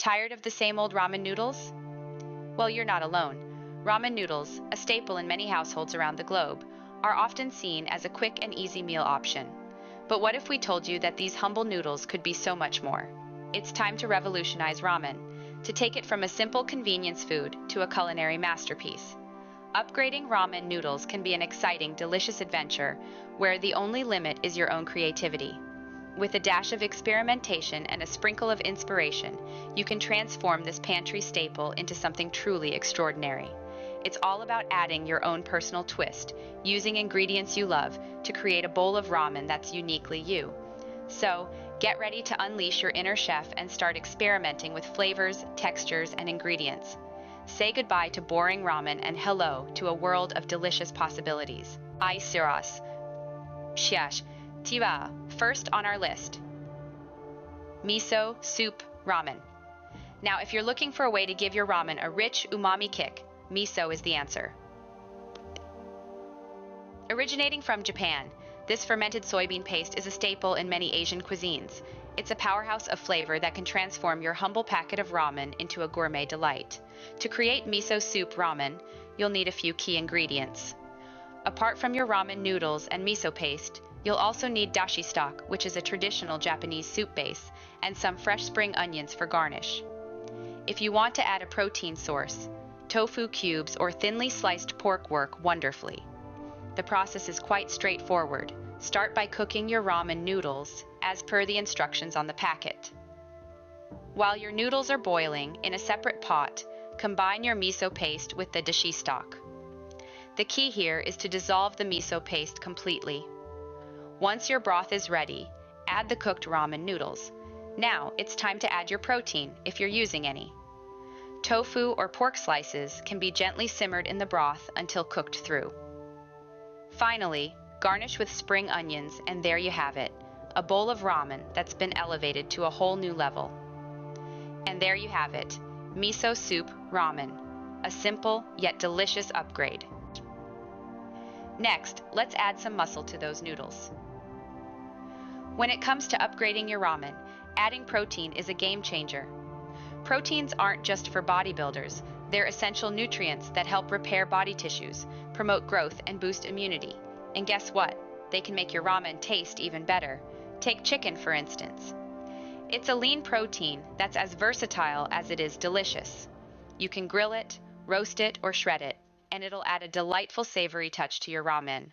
Tired of the same old ramen noodles? Well, you're not alone. Ramen noodles, a staple in many households around the globe, are often seen as a quick and easy meal option. But what if we told you that these humble noodles could be so much more? It's time to revolutionize ramen, to take it from a simple convenience food to a culinary masterpiece. Upgrading ramen noodles can be an exciting, delicious adventure where the only limit is your own creativity. With a dash of experimentation and a sprinkle of inspiration, you can transform this pantry staple into something truly extraordinary. It's all about adding your own personal twist, using ingredients you love to create a bowl of ramen that's uniquely you. So, get ready to unleash your inner chef and start experimenting with flavors, textures, and ingredients. Say goodbye to boring ramen and hello to a world of delicious possibilities. Ai siras. Xiash. Tiba. First on our list. Miso soup ramen. Now, if you're looking for a way to give your ramen a rich umami kick, miso is the answer. Originating from Japan, this fermented soybean paste is a staple in many Asian cuisines. It's a powerhouse of flavor that can transform your humble packet of ramen into a gourmet delight. To create miso soup ramen, you'll need a few key ingredients. Apart from your ramen noodles and miso paste, you'll also need dashi stock, which is a traditional Japanese soup base, and some fresh spring onions for garnish. If you want to add a protein source, tofu cubes or thinly sliced pork work wonderfully. The process is quite straightforward. Start by cooking your ramen noodles as per the instructions on the packet. While your noodles are boiling, in a separate pot, combine your miso paste with the dashi stock. The key here is to dissolve the miso paste completely. Once your broth is ready, add the cooked ramen noodles. Now it's time to add your protein, if you're using any. Tofu or pork slices can be gently simmered in the broth until cooked through. Finally, garnish with spring onions, and there you have it, a bowl of ramen that's been elevated to a whole new level. And there you have it, miso soup ramen, a simple yet delicious upgrade. Next, let's add some muscle to those noodles. When it comes to upgrading your ramen, adding protein is a game changer. Proteins aren't just for bodybuilders, they're essential nutrients that help repair body tissues, promote growth, and boost immunity. And guess what? They can make your ramen taste even better. Take chicken, for instance. It's a lean protein that's as versatile as it is delicious. You can grill it, roast it, or shred it, and it'll add a delightful savory touch to your ramen.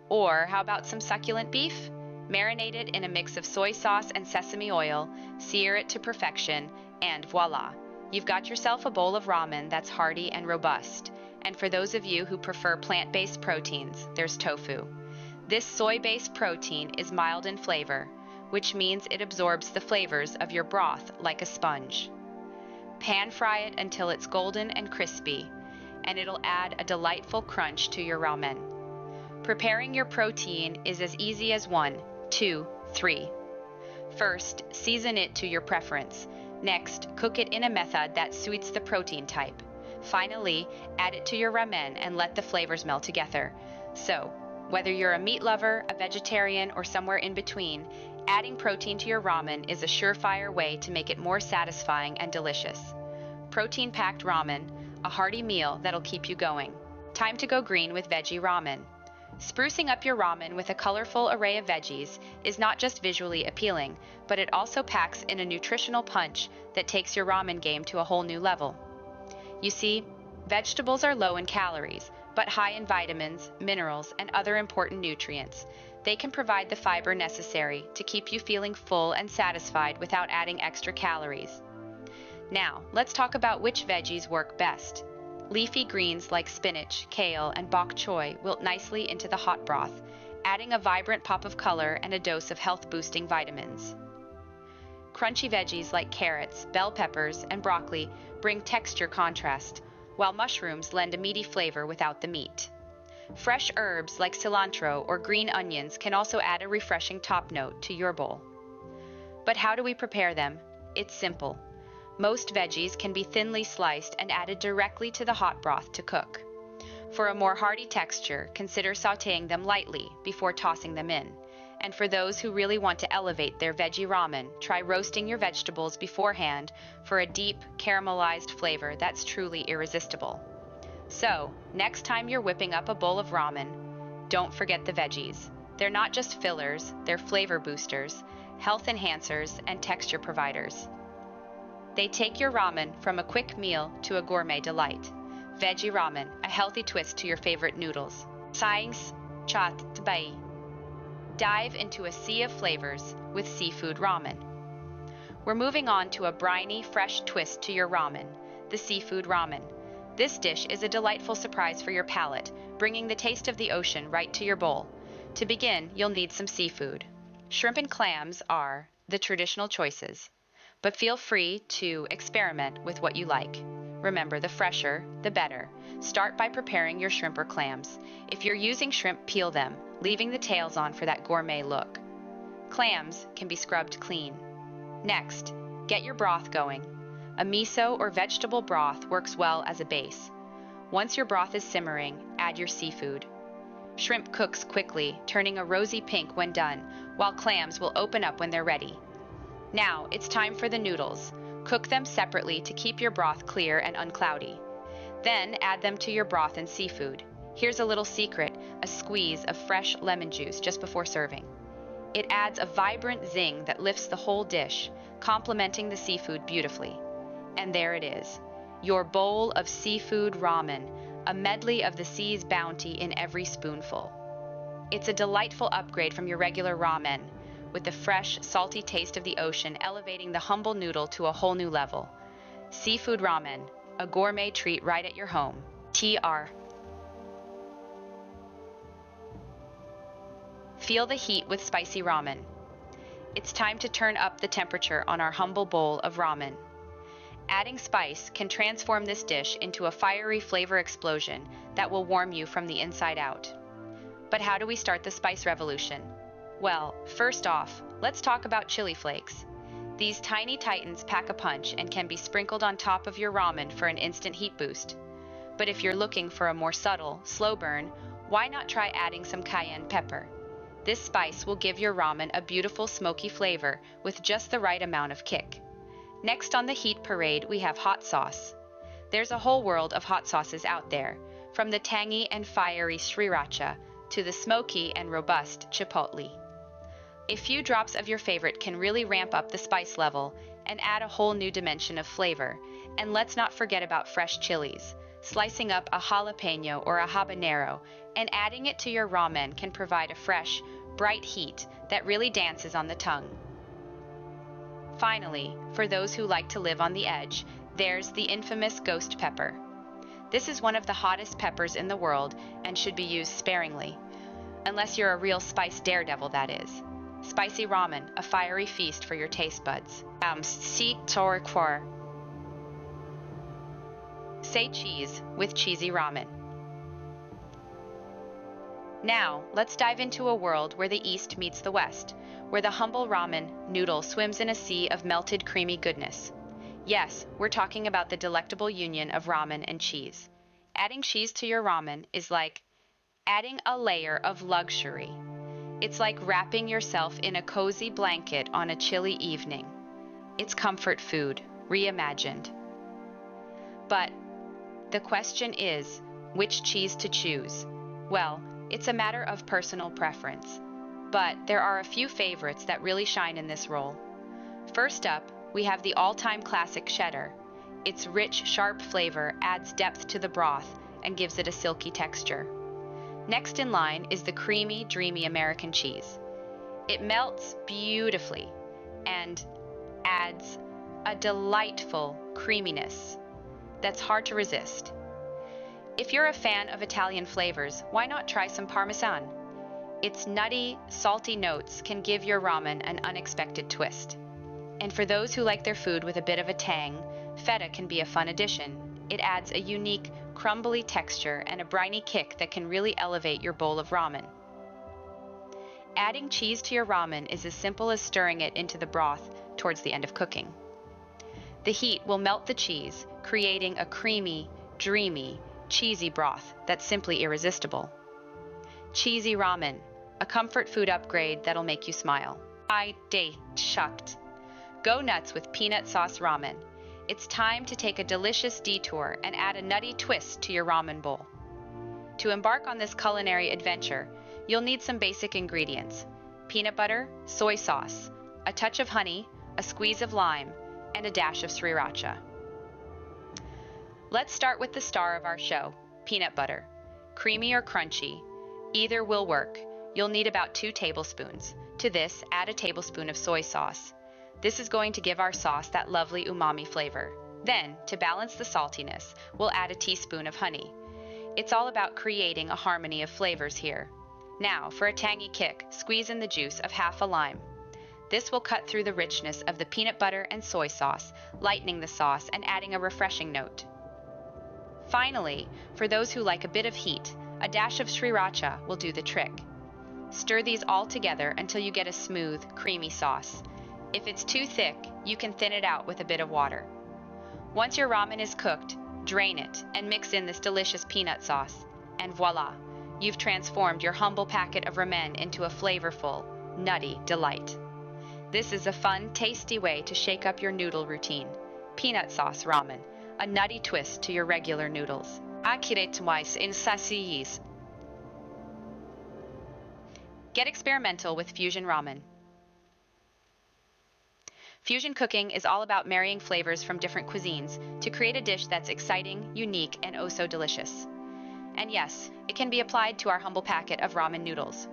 Or how about some succulent beef? Marinate it in a mix of soy sauce and sesame oil, sear it to perfection, and voila! You've got yourself a bowl of ramen that's hearty and robust. And for those of you who prefer plant-based proteins, there's tofu. This soy-based protein is mild in flavor, which means it absorbs the flavors of your broth like a sponge. Pan fry it until it's golden and crispy, and it'll add a delightful crunch to your ramen. Preparing your protein is as easy as 1, 2, 3. First, season it to your preference. Next, cook it in a method that suits the protein type. Finally, add it to your ramen and let the flavors meld together. So, whether you're a meat lover, a vegetarian, or somewhere in between, adding protein to your ramen is a surefire way to make it more satisfying and delicious. Protein-packed ramen, a hearty meal that'll keep you going. Time to go green with veggie ramen. Sprucing up your ramen with a colorful array of veggies is not just visually appealing, but it also packs in a nutritional punch that takes your ramen game to a whole new level. You see, vegetables are low in calories, but high in vitamins, minerals, and other important nutrients. They can provide the fiber necessary to keep you feeling full and satisfied without adding extra calories. Now, let's talk about which veggies work best. Leafy greens like spinach, kale, and bok choy wilt nicely into the hot broth, adding a vibrant pop of color and a dose of health-boosting vitamins. Crunchy veggies like carrots, bell peppers, and broccoli bring texture contrast, while mushrooms lend a meaty flavor without the meat. Fresh herbs like cilantro or green onions can also add a refreshing top note to your bowl. But how do we prepare them? It's simple. Most veggies can be thinly sliced and added directly to the hot broth to cook. For a more hearty texture, consider sautéing them lightly before tossing them in. And for those who really want to elevate their veggie ramen, try roasting your vegetables beforehand for a deep, caramelized flavor that's truly irresistible. So, next time you're whipping up a bowl of ramen, don't forget the veggies. They're not just fillers, they're flavor boosters, health enhancers, and texture providers. They take your ramen from a quick meal to a gourmet delight. Veggie ramen, a healthy twist to your favorite noodles. Science chat bai. Dive into a sea of flavors with seafood ramen. We're moving on to a briny, fresh twist to your ramen, the seafood ramen. This dish is a delightful surprise for your palate, bringing the taste of the ocean right to your bowl. To begin, you'll need some seafood. Shrimp and clams are the traditional choices, but feel free to experiment with what you like. Remember, the fresher, the better. Start by preparing your shrimp or clams. If you're using shrimp, peel them, leaving the tails on for that gourmet look. Clams can be scrubbed clean. Next, get your broth going. A miso or vegetable broth works well as a base. Once your broth is simmering, add your seafood. Shrimp cooks quickly, turning a rosy pink when done, while clams will open up when they're ready. Now, it's time for the noodles. Cook them separately to keep your broth clear and uncloudy. Then add them to your broth and seafood. Here's a little secret, a squeeze of fresh lemon juice just before serving. It adds a vibrant zing that lifts the whole dish, complementing the seafood beautifully. And there it is, your bowl of seafood ramen, a medley of the sea's bounty in every spoonful. It's a delightful upgrade from your regular ramen, with the fresh, salty taste of the ocean elevating the humble noodle to a whole new level. Seafood ramen, a gourmet treat right at your home. TR. Feel the heat with spicy ramen. It's time to turn up the temperature on our humble bowl of ramen. Adding spice can transform this dish into a fiery flavor explosion that will warm you from the inside out. But how do we start the spice revolution? Well, first off, let's talk about chili flakes. These tiny titans pack a punch and can be sprinkled on top of your ramen for an instant heat boost. But if you're looking for a more subtle, slow burn, why not try adding some cayenne pepper? This spice will give your ramen a beautiful smoky flavor with just the right amount of kick. Next on the heat parade, we have hot sauce. There's a whole world of hot sauces out there, from the tangy and fiery sriracha to the smoky and robust chipotle. A few drops of your favorite can really ramp up the spice level and add a whole new dimension of flavor. And let's not forget about fresh chilies. Slicing up a jalapeno or a habanero and adding it to your ramen can provide a fresh, bright heat that really dances on the tongue. Finally, for those who like to live on the edge, there's the infamous ghost pepper. This is one of the hottest peppers in the world and should be used sparingly. Unless you're a real spice daredevil, that is. Spicy ramen, a fiery feast for your taste buds. Say cheese with cheesy ramen. Now, let's dive into a world where the East meets the West, where the humble ramen noodle swims in a sea of melted creamy goodness. Yes, we're talking about the delectable union of ramen and cheese. Adding cheese to your ramen is like adding a layer of luxury. It's like wrapping yourself in a cozy blanket on a chilly evening. It's comfort food, reimagined. But the question is, which cheese to choose? Well, it's a matter of personal preference. But there are a few favorites that really shine in this role. First up, we have the all-time classic cheddar. Its rich, sharp flavor adds depth to the broth and gives it a silky texture. Next in line is the creamy, dreamy American cheese. It melts beautifully and adds a delightful creaminess that's hard to resist. If you're a fan of Italian flavors, why not try some Parmesan? Its nutty, salty notes can give your ramen an unexpected twist. And for those who like their food with a bit of a tang, feta can be a fun addition. It adds a unique, crumbly texture and a briny kick that can really elevate your bowl of ramen. Adding cheese to your ramen is as simple as stirring it into the broth towards the end of cooking. The heat will melt the cheese, creating a creamy, dreamy, cheesy broth that's simply irresistible. Cheesy ramen, a comfort food upgrade that'll make you smile. I day shucked. Go nuts with peanut sauce ramen. It's time to take a delicious detour and add a nutty twist to your ramen bowl. To embark on this culinary adventure, you'll need some basic ingredients: peanut butter, soy sauce, a touch of honey, a squeeze of lime, and a dash of sriracha. Let's start with the star of our show, peanut butter. Creamy or crunchy, either will work. You'll need about 2 tablespoons. To this, add a tablespoon of soy sauce. This is going to give our sauce that lovely umami flavor. Then, to balance the saltiness, we'll add a teaspoon of honey. It's all about creating a harmony of flavors here. Now, for a tangy kick, squeeze in the juice of half a lime. This will cut through the richness of the peanut butter and soy sauce, lightening the sauce and adding a refreshing note. Finally, for those who like a bit of heat, a dash of sriracha will do the trick. Stir these all together until you get a smooth, creamy sauce. If it's too thick, you can thin it out with a bit of water. Once your ramen is cooked, drain it and mix in this delicious peanut sauce. And voila, you've transformed your humble packet of ramen into a flavorful, nutty delight. This is a fun, tasty way to shake up your noodle routine. Peanut sauce ramen, a nutty twist to your regular noodles. Accurate-wise in sassis. Get experimental with fusion ramen. Fusion cooking is all about marrying flavors from different cuisines to create a dish that's exciting, unique, and oh so delicious. And yes, it can be applied to our humble packet of ramen noodles.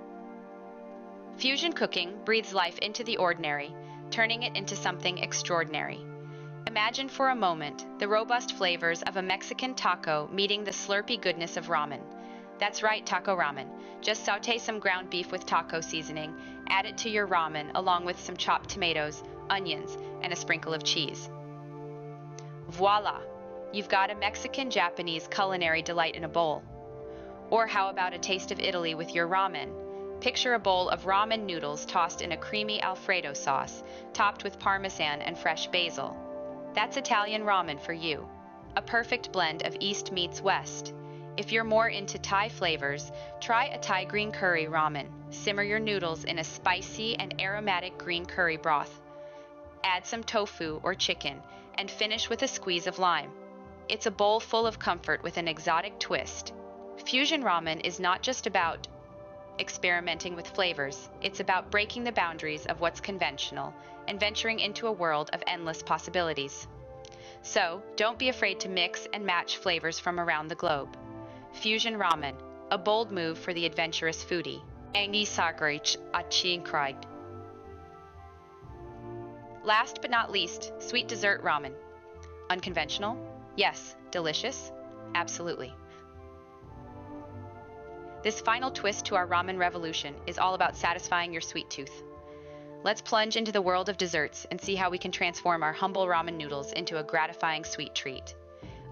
Fusion cooking breathes life into the ordinary, turning it into something extraordinary. Imagine for a moment the robust flavors of a Mexican taco meeting the slurpy goodness of ramen. That's right, taco ramen. Just saute some ground beef with taco seasoning, add it to your ramen along with some chopped tomatoes, onions, and a sprinkle of cheese. Voila! You've got a Mexican-Japanese culinary delight in a bowl. Or how about a taste of Italy with your ramen? Picture a bowl of ramen noodles tossed in a creamy Alfredo sauce, topped with parmesan and fresh basil. That's Italian ramen for you. A perfect blend of East meets West. If you're more into Thai flavors, try a Thai green curry ramen. Simmer your noodles in a spicy and aromatic green curry broth. Add some tofu or chicken, and finish with a squeeze of lime. It's a bowl full of comfort with an exotic twist. Fusion ramen is not just about experimenting with flavors, it's about breaking the boundaries of what's conventional and venturing into a world of endless possibilities. So, don't be afraid to mix and match flavors from around the globe. Fusion ramen, a bold move for the adventurous foodie. Last but not least, sweet dessert ramen. Unconventional? Yes. Delicious? Absolutely. This final twist to our ramen revolution is all about satisfying your sweet tooth. Let's plunge into the world of desserts and see how we can transform our humble ramen noodles into a gratifying sweet treat.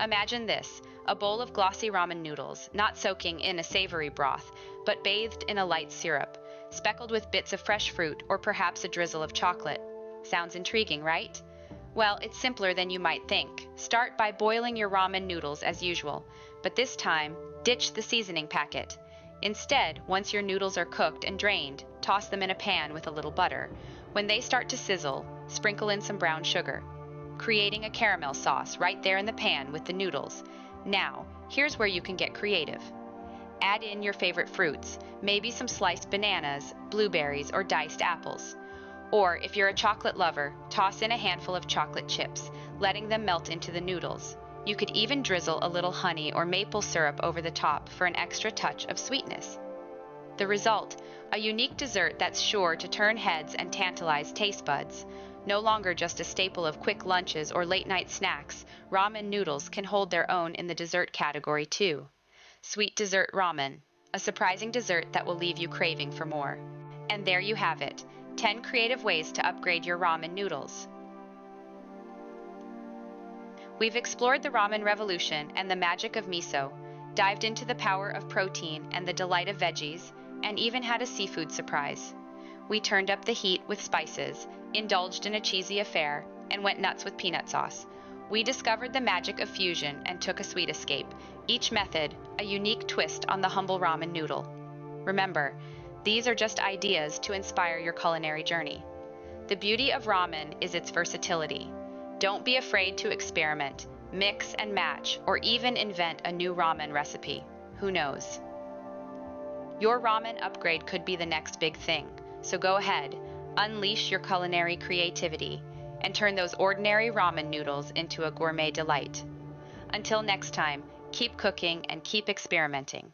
Imagine this, a bowl of glossy ramen noodles, not soaking in a savory broth, but bathed in a light syrup, speckled with bits of fresh fruit or perhaps a drizzle of chocolate. Sounds intriguing, right? Well, it's simpler than you might think. Start by boiling your ramen noodles as usual, but this time, ditch the seasoning packet. Instead, once your noodles are cooked and drained, toss them in a pan with a little butter. When they start to sizzle, sprinkle in some brown sugar, creating a caramel sauce right there in the pan with the noodles. Now, here's where you can get creative. Add in your favorite fruits, maybe some sliced bananas, blueberries, or diced apples. Or, if you're a chocolate lover, toss in a handful of chocolate chips, letting them melt into the noodles. You could even drizzle a little honey or maple syrup over the top for an extra touch of sweetness. The result, a unique dessert that's sure to turn heads and tantalize taste buds. No longer just a staple of quick lunches or late-night snacks, ramen noodles can hold their own in the dessert category too. Sweet dessert ramen, a surprising dessert that will leave you craving for more. And there you have it, 10 creative ways to upgrade your ramen noodles. We've explored the ramen revolution and the magic of miso, dived into the power of protein and the delight of veggies, and even had a seafood surprise. We turned up the heat with spices, indulged in a cheesy affair, and went nuts with peanut sauce. We discovered the magic of fusion and took a sweet escape, each method a unique twist on the humble ramen noodle. Remember, These are just ideas to inspire your culinary journey. The beauty of ramen is its versatility. Don't be afraid to experiment, mix and match, or even invent a new ramen recipe. Who knows? Your ramen upgrade could be the next big thing, so go ahead, unleash your culinary creativity, and turn those ordinary ramen noodles into a gourmet delight. Until next time, keep cooking and keep experimenting.